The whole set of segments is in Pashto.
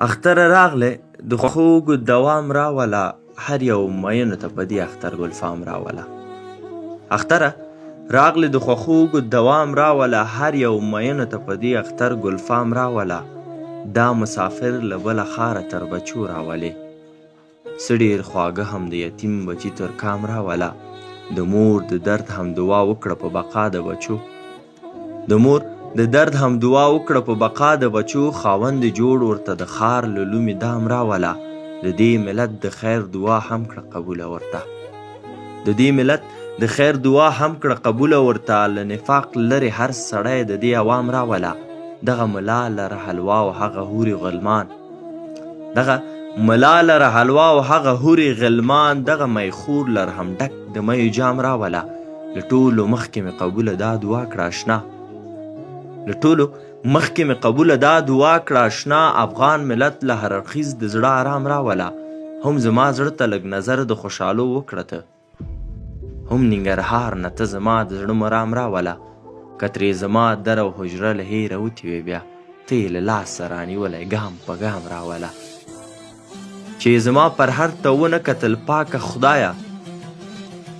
اختره راغلی د خوښو اوږد دوام راوله، هر یو مینو ته په دې اختر ګلفام راوله. اختره راغلی د خوښو اوږد دوام راوله، هر یو مینو ته په دې اختر ګلفام راوله. دا مسافر له بله ښاره تر بچو راولې، څه ډېر خواږه هم د یتیم بچي تر کام راوله. د مور د درد هم دعا وکړه په بقا د بچو، د مور د درد هم دعا وکړه په بقا د بچو. خاوند جوړ ورته د ښار له لومې دام راوله، د دې ملت د خیر دعا هم کړه قبوله ورته، د دې ملت د خیر دعا هم کړه قبوله ورته. له نفاق لرې هر سړی د دې عوام راوله، دغه ملا لره حلوا او هغه هورې غلمان، دغه ملا لره حلوا او هغه هورې غلمان. دغه میخور لره هم ډک د میو جام راوله، له ټولو مخکې مې قبوله دا دعا کړه اشنا، له ټولو مخکې مې قبوله دا دعا کړه اشنا. افغان ملت له هر اړخیز د زړه آرام راوله، هم زما زړه ته لږ نظر د خوشحالو وکړه ته، هم ننګرهار نه ته زما د زړه مرام راوله. که ترې زما در او حجره له هیره وتې بیا ته یې له لاسه رانیولی ګام په ګام راوله. چې زما پر هر ته ونه کتل پاکه خدایه،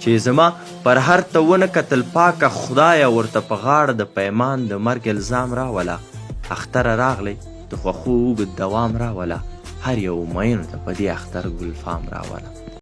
چې زما پر هر ته ونه کتل پاکه خدایه، ورته په غاړه د پیمان د مرګ الزام راوله. اختره راغلی د خوښو اوږد دوام راوله، هر یو مینو ته په دې اختر ګلفام راوله.